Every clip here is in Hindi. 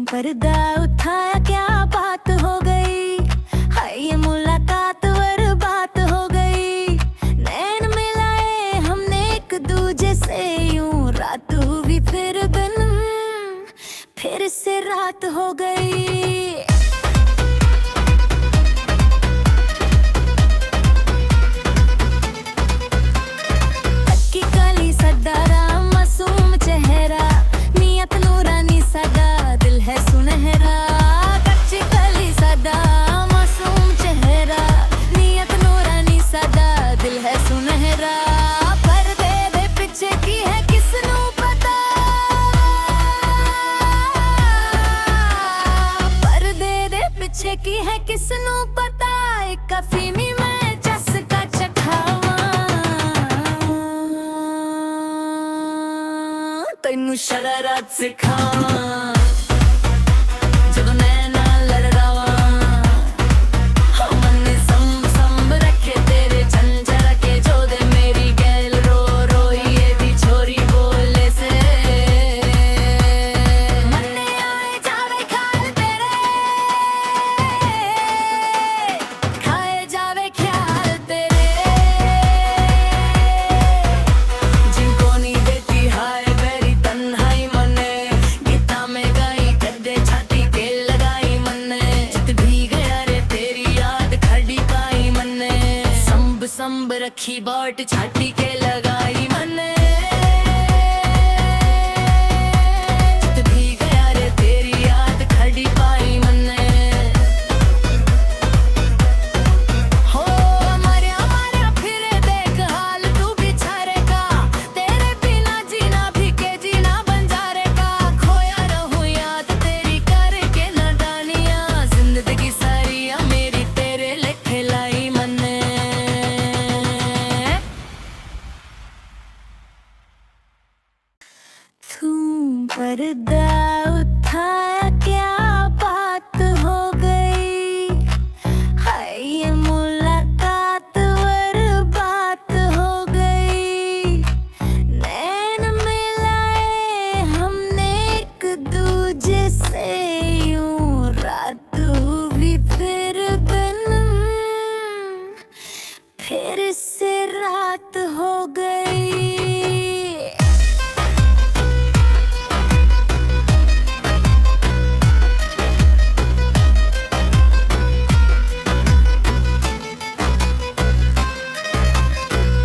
पर्दा उठाया क्या बात हो गई, हाय ये मुलाकात और बात हो गई। नैन मिलाए हमने एक दूजे से, यूं रात हुई फिर दिन, फिर से रात हो गई। पक्की काली सदारा मासूम चेहरा, नियत नूरानी सदा दिल है सुनहरा। कच्ची काली सदा मासूम चेहरा, नियत नूरानी सदा दिल है सुनहरा। पर्दे दे पिछे की है किसनू पता, पर्दे दे पिछे की है किसनू पता। एक अफीमी में जस का चखावा, तैनू शरारत सिखावां। ਜਦੋਂ ਨੈਣਾ ਲੜਾਵਾਂ, ਹੋ ਮਨ ਸੰਭ ਸੰਭ ਰੱਖੇ ਤੇਰੇ ਝੰਝਰ ਕੇ, ਜੋ ਦੇ ਮੇਰੀ ਗੈਲ ਰੋ ਰੋਈਏ ਦੀ ਛੋਰੀ ਬੋਲੇ ਸੇ। ਮੰਨੇ ਆਏ ਜਾਵੇ ਖਾਲ ਤੇਰੇ, ਖਾਏ ਜਾਵੇ ਖਿਆਲ ਤੇਰੇ। जिनको नहीं देती हाय मेरी तन्हाई मने, गीता में गाई कदे छाती के लगाई मने। चित भी गया रे तेरी याद खड़ी पाई मने, संभ संभ रखी बाट छाती के लगाई मने। चित भी गया रे तेरी याद खड़ी पाई मने। हो मारिया मारिया फिरे देख हाल तू बिछारेगा, तेरे बिना जीना भी के जीना बंजारेगा। खोया रहूं याद तेरी करके नादानियां, जिंदगी सारी मेरी तेरे लेखे लाई मने। तू पर्दा उठाया क्या बात हो गई, हाय ये मुलाकात और बात हो गई। नैन मिलाए हमने एक दूजे से, यूं रात हुई फिर दिन, फिर से रात हो गई।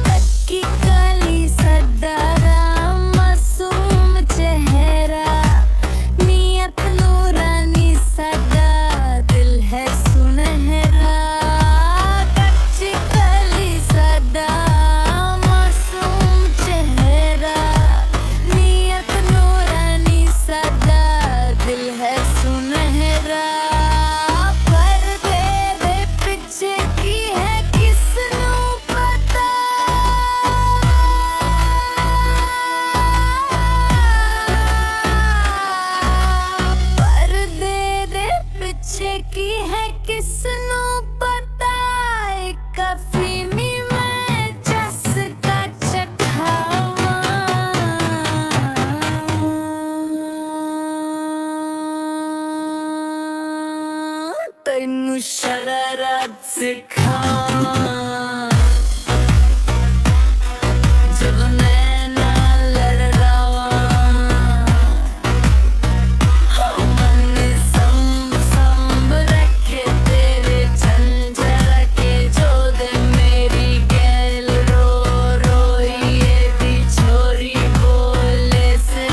पक्की काली सदारा मासूम चेहरा, नियत नूरानी सदा दिल है सुनहरा। कच्ची काली सदा मासूम चेहरा, नियत नूरानी सदा दिल है सुनहरा। पर्दे दे पिछे की है किसनू पता, पर्दे दे पिछे की है किसनू पता। एक अफीमी में जस का चखावां, तैनू शरारत सिखावां। ਜਦੋਂ ਨੈਣਾ ਲੜਾਵਾਂ, ਹੋ ਮਨ ਸੰਭ ਸੰਭ ਰੱਖੇ ਤੇਰੇ ਝੰਝਰ ਕੇ, ਜੋ ਦੇ ਮੇਰੀ ਗੈਲ ਰੋ ਰੋਈਏ ਦੀ ਛੋਰੀ ਬੋਲੇ ਸੇ।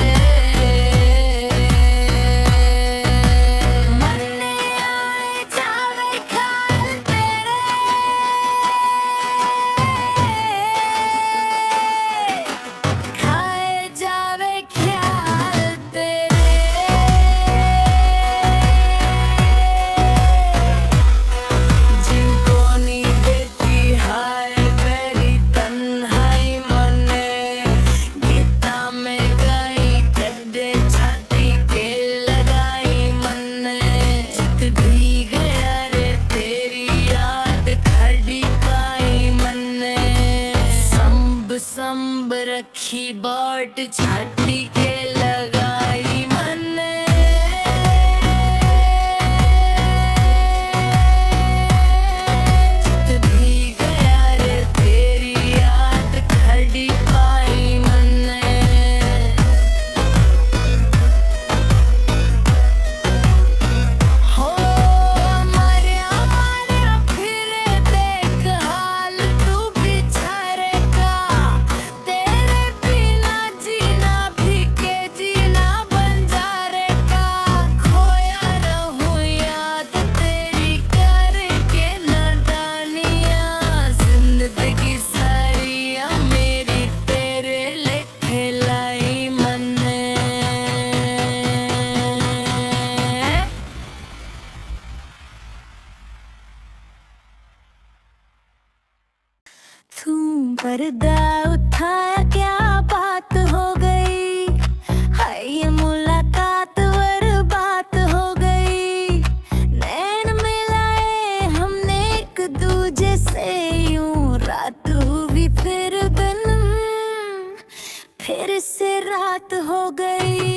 ਮੰਨੇ ਆਏ ਜਾਵੇ ਖਾਲ ਤੇਰੇ, खाए जावे ख्याल तेरे। जिनको नहीं देती हाय मेरी तन्हाई मने, गीता में गाई कदे छाती के लगाई मने। चित भी गया रे तेरी याद खड़ी पाई मने, संभ संभ रखी बाट छाती के लगाई मने। पर्दा उठाया क्या बात हो गई, हाय ये मुलाकात बर्बाद हो गई। नैन मिलाए हमने एक दूजे से, यूं रात हुई फिर दिन, फिर से रात हो गई।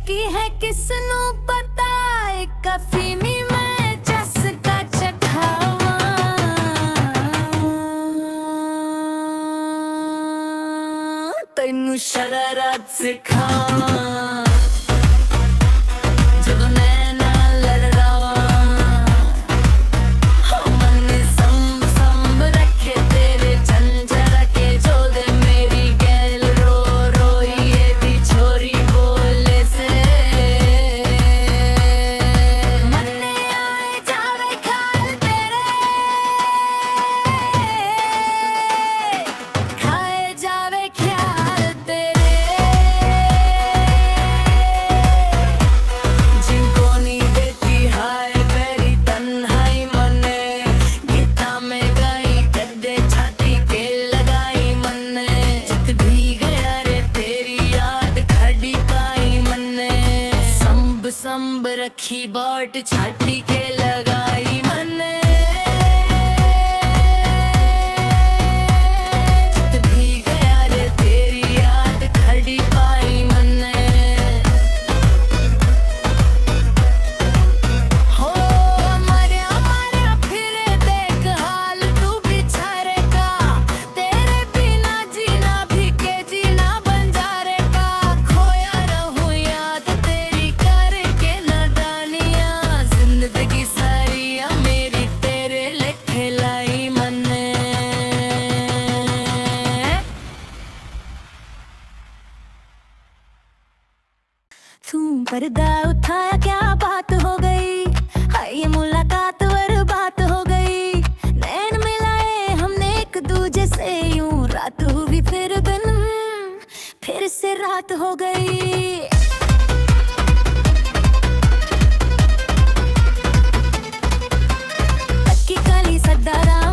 की है किसनू पता, एक अफीमी में चस्का चखावा, तैनू शरारत सिखावा। संब रखी बाट छाती के लगाई मने, भी गया रे तेरी याद खड़ी पाई मने। हो मरिया फिर देख हाल तू बिछारे का, तेरे बिना जीना भी के जीना बंजारे का। खोया रहूं याद तेरी जिंदगी सारी मेरी तेरे लेखे लाई मने। तू पर्दा उठाया क्या बात हो गई, हाय ये मुलाकात बर्बाद हो गई। नैन मिलाए हमने एक दूजे से, यूं रात हुई फिर दिन, फिर से रात हो गई।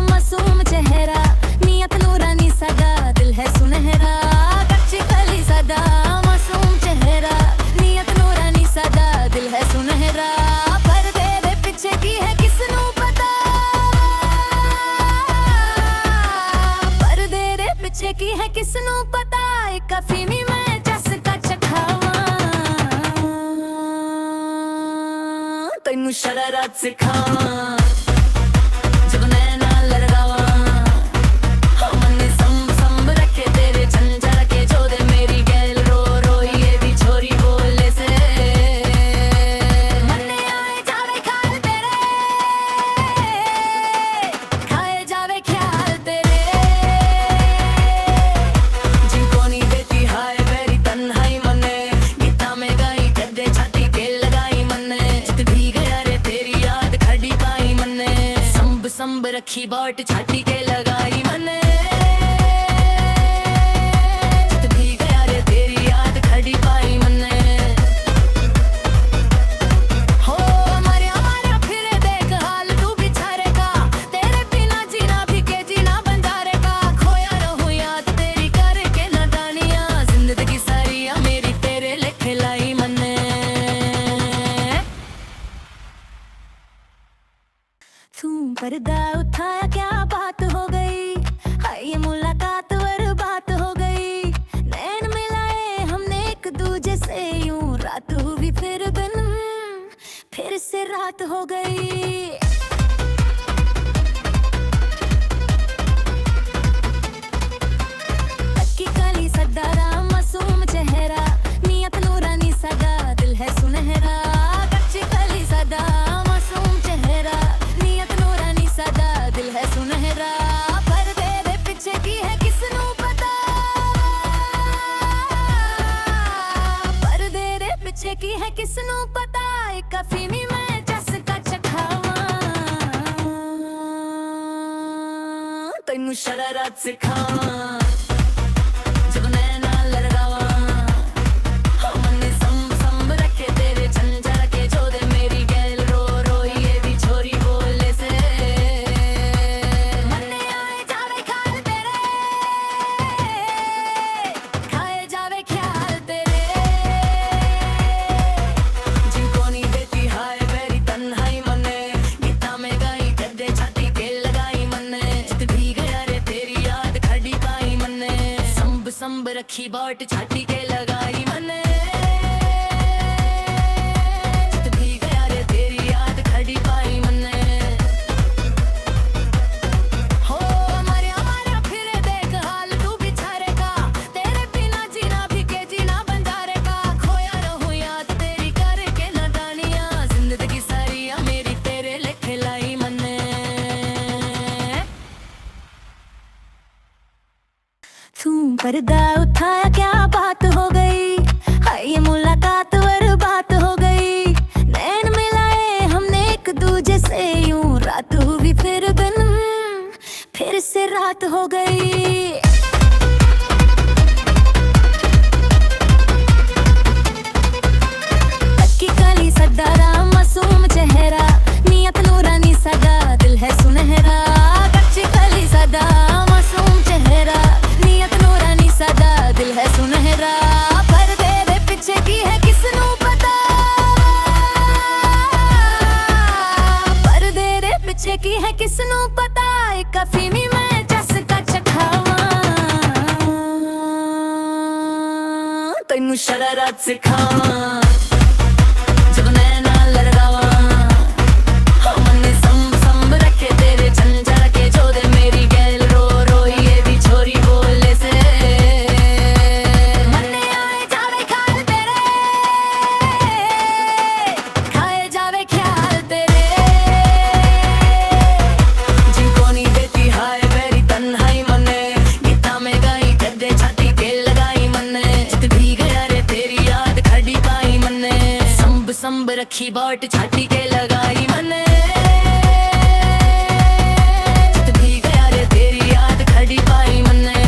मासूम चेहरा, नियत नूरानी सदा, दिल है सुनहरा। कच्ची कली सदा, मासूम चेहरा, नियत नूरानी सदा, दिल है सुनहरा। पर्दे दे पीछे की है किसनू पता, पर्दे दे पीछे की है किसनू पता, एक अफीमी में चस्का चखावा, तैनू शरारत सिखावा। संब रखी बाट छाती के लगाई मने, भी गया रे तेरी याद खड़ी पाई मने। हो मरिया फिर देख हाल तू बिछारे का, तेरे बिना जीना भी के जीना बंजारे का। खोया रहूं याद तेरी करके नादानियां, जिंदगी सारी मेरी तेरे लेखे लाई मने। तू पर्दा उठाया क्या बात हो गई, हाय ये मुलाकात बर्बाद हो गई। नैन मिलाए हमने एक दूजे से, यूं रात हुई फिर दिन, फिर से रात हो गई। पक्की काली सदारा, मासूम चेहरा, नियत नूरानी सदा, दिल है सुनहरा। ਤੈਨੂੰ ਸ਼ਰਾਰਤ ਸਿਖਾਵਾਂ ਜਦ ਮੈਂ ਨਾਲ ਲੜਾਵਾਂ ਮਨੇ ਸੰਭ ਸੰਭ ਰੱਖੇ ਤੇਰੇ ਝੰਝਰ ਕੇ ਜੋਦੇ ਮੇਰੀ ਗੈਲ ਰੋ ਰੋਈ ਇਹ ਵੀ ਛੋਰੀ ਬੋਲੇ ਸੇ ਮਨੇ ਆਏ ਜਾਵੇ ਖਾਲ ਤੇਰੇ ਖਾਏ ਜਾਵੇ ਖਿਆਲ ਤੇਰੇ जिनको नहीं देती हाय मेरी तन्हाई मने गीता में गाई गद्दे छाती के लगाई मने जित भी गया रे तेरी याद खड़ी पाई मने संभ संभ रखी बाट छाती के लगाई मने जित भी गया रे तेरी याद खड़ी पाई मने हो हमारे फिरे देख हाल तू बिछारेगा तेरे बिना जीना भी के जीना बंजारेगा खोया रहूं याद तेरी करके नादानियां जिंदगी सारी मेरी तेरे लेखे लाई मने तू पर्दा उठाया क्या बात हो गई हाय ये मुलाकात बर्बाद हो गई नैन मिलाए हमने एक दूजे से यूं रात हुई फिर दिन फिर से रात हो गई पक्की काली सदारा मासूम चेहरा नियत नूरानी सदा दिल है सुनहरा कच्ची काली सदा मासूम चेहरा नियत नूरानी सदा दिल है सुनहरा पर्दे दे पीछे की है किसनू पता पर्दे दे पीछे की है किसनू पता एक अफीमी में चस्का चखावां तैनू शरारत सिखावां जब मैं नाल लड़ावां मने संभ संभ रखे तेरे झंझर के जोदे मेरी गैल रो रोई ये भी छोरी बोले से मने आए जावे खाल तेरे खाए जावे ख्याल तेरे जिनको नहीं देती हाय मेरी तन्हाई मने गीता में गाई गद्दे छाती के लगाई मने जित भी गया रे तेरी याद खड़ी पाई मने संभ संभ रखी बाट छाती के लगाई मने जित भी गया रे तेरी याद खड़ी पाई मने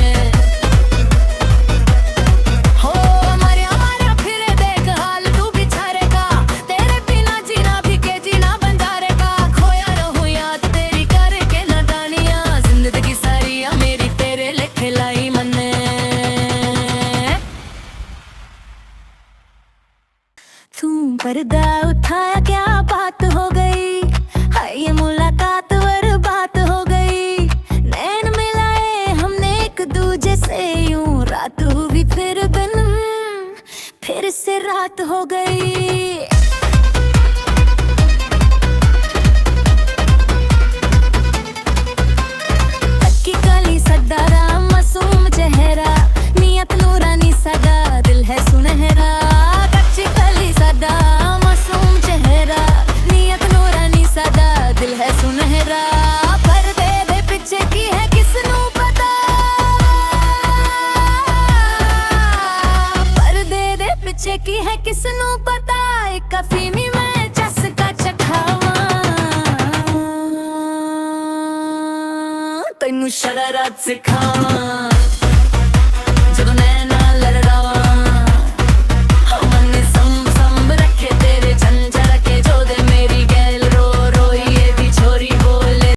हो हमारे फिरे देख हाल तू बिछारेगा तेरे बिना जीना भी के जीना बंजारेगा खोया रहूं याद तेरी करके नादानियां जिंदगी सारी मेरी तेरे लेखे लाई मने तू पर्दा उठाया क्या बात हो गई हाय ये मुलाकात बर्बाद हो गई नैन मिलाए हमने एक दूजे से यूं रात हुई फिर दिन फिर से रात हो गई पक्की काली सदारा मासूम चेहरा नियत नूरानी सदा दिल है सुनहरा कच्ची काली सदा मासूम चेहरा नियत नूरानी सदा दिल है सुनहरा पर्दे दे पीछे की है किसनू पता पर्दे दे पीछे की है किसनू पता एक अफीमी में चस्का चखावां तैनू शरारत सिखावां